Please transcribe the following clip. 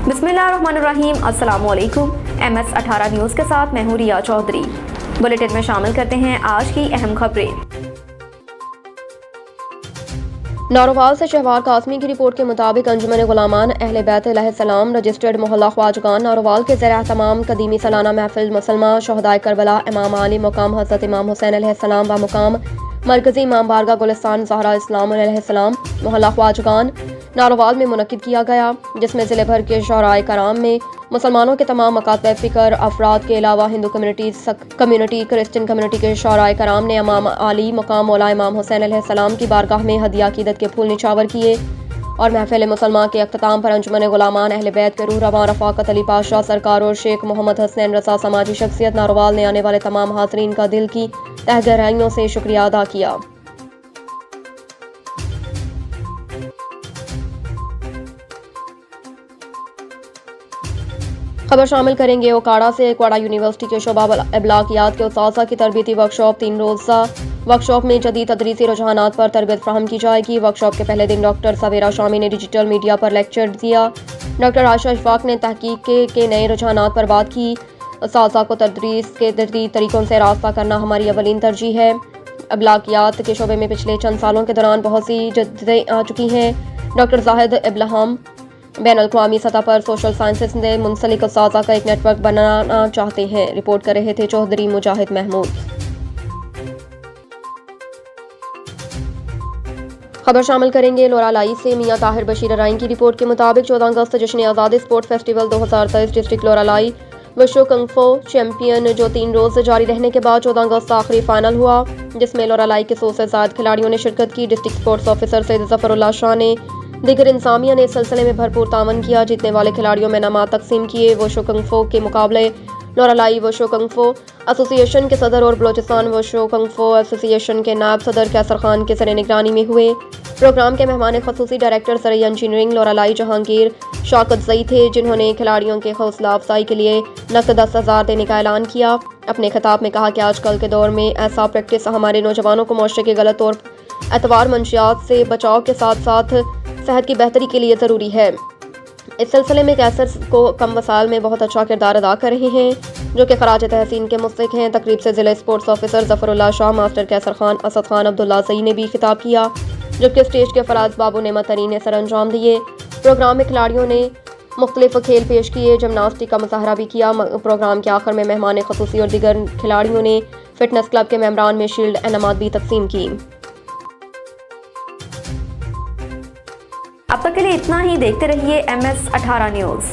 बिस्मिल्लाहिर्रहमानिर्रहीम। अस्सलाम वालेकुम। MS18 न्यूज़ के साथ मैं हूँ रिया चौधरी। बुलेटिन में शामिल करते हैं आज की अहम खबरें। नारोवाल से शहवार कासमी की रिपोर्ट के मुताबिक अंजुमन गुलामान अहले बैत अलैहिस्सलाम रजिस्टर्ड मोहल्ला ख्वाजगान नारोवाल के ज़ेर तमाम कदीमी सालाना महफिल मुसलमा शहदाए करबला इमाम आली मुकाम हज़रत इमाम हुसैन अलैहिस्सलाम व मुकाम मरकज़ी इमाम बारगाह गुलिस्तान ज़हरा इस्लाम अलैहिस्सलाम मोहल्ला ख्वाजगान नारोवाल में मुनक्किद किया गया, जिसमें ज़िले भर के शोहराए कराम में मुसलमानों के तमाम मकातब फ़िक्र अफराद के अलावा हिंदू कम्युनिटी क्रिश्चियन कम्युनिटी के शोहराए कराम ने इमाम आली मुकाम मौला इमाम हुसैन अलैहिस्सलाम की बारगाह में हदिया अकीदत के फूल निछावर किए और महफिल मुसलमान के अख्ताम पर अंजुमन गुलामान अहले बैत के रूह रवां रफ़ाकत अली पाशा सरकार और शेख मोहम्मद हसनैन रसा समाजी शख्सियत नारोवाल ने आने वाले तमाम हाज़रीन का दिल की तह गहराइयों से शुक्रिया अदा किया। खबर शामिल करेंगे ओकाड़ा से। ओकाड़ा यूनिवर्सिटी के शोबा इब्लागियात के उस्ताज़ा की तरबियती वर्कशॉप 3 रोज़ा वर्कशॉप में जदीद तदरीसी रुझानात पर तरबियत फ्राहम की जाएगी। वर्कशॉप के पहले दिन डॉक्टर सवेरा शामी ने डिजिटल मीडिया पर लेक्चर दिया। डॉक्टर आयशा इशफाक ने तहकीक के नए रुझानात पर बात की। उस्ताज़ा को तदरीस के जदीद तरीकों से रास्ता करना हमारी अवलीन तरजीह है। इब्लागियात के शोबे में पिछले चंद सालों के दौरान बहुत सी जद्दें आ चुकी हैं। डॉक्टर जाहिद इब्लाहम बैन अल-अक़वामी सतह पर सोशल साइंसेज से मुंसलिक उस्ताज़ा का एक नेटवर्क बनाना चाहते हैं। रिपोर्ट कर रहे थे चौधरी मुजाहिद महमूद। खबर शामिल करेंगे लोरालाई से। मियां ताहिर बशीर राइन की रिपोर्ट के मुताबिक 14 अगस्त जश्न आज़ादी स्पोर्ट फेस्टिवल 2023 डिस्ट्रिक्ट लोरालाई विश्व कंफो चैंपियन जो 3 रोज़ जारी रहने के बाद 14 अगस्त आखिरी फाइनल हुआ, जिसमें लोरालाई के 100 से ज़ायद खिलाड़ियों ने शिरकत की। District sports officer Syed Zafarullah Shah ने दीगर इंसामिया ने इस सिलसिले में भरपूर तावन किया। जीतने वाले खिलाड़ियों में इनामात तकसीम किए। वुशु कंफो के मुकाबले लोरालाई वुशु कंफो एसोसिएशन के सदर और बलोचिस्तान वुशु कंफो एसोसिएशन के नायब सदर कैसर खान के ज़र निगरानी में हुए। प्रोग्राम के मेहमान खसूसी डायरेक्टर ज़रिए इंजीनियरिंग लोरालाई जहांगीर शौकतज़ई थे, जिन्होंने खिलाड़ियों के हौसला अफजाई के लिए नकद 10,000 देने का ऐलान किया। अपने खिताब में कहा कि आजकल के दौर में ऐसा प्रैक्टिस हमारे नौजवानों को मुआशरे के गलत और एतवार मंशियात से बचाव के साथ साथ सेहत की बेहतरी के लिए ज़रूरी है। इस सिलसिले में कैसर को कम वसाइल में बहुत अच्छा किरदार अदा कर रहे हैं, जो कि खराज तहसीन के मुस्तहिक हैं। तकरीब से ज़िला sports officer Zafarullah Shah, master Qaiser Khan, Asad Khan, Abdullah सई ने भी खिताब किया, जबकि स्टेज के फराज बाबू नेमत अली ने सर अंजाम दिए। प्रोग्राम में खिलाड़ियों ने मुख्तलिफ खेल पेश किए, जिमनास्टिक का मुजाहरा भी किया। प्रोग्राम के आखिर में मेहमान खसूसी और दीगर खिलाड़ियों ने फिटनेस क्लब के मेंबरान में शील्ड इनामात भी तकसीम की। अब तक के लिए इतना ही। देखते रहिए MS18 न्यूज़।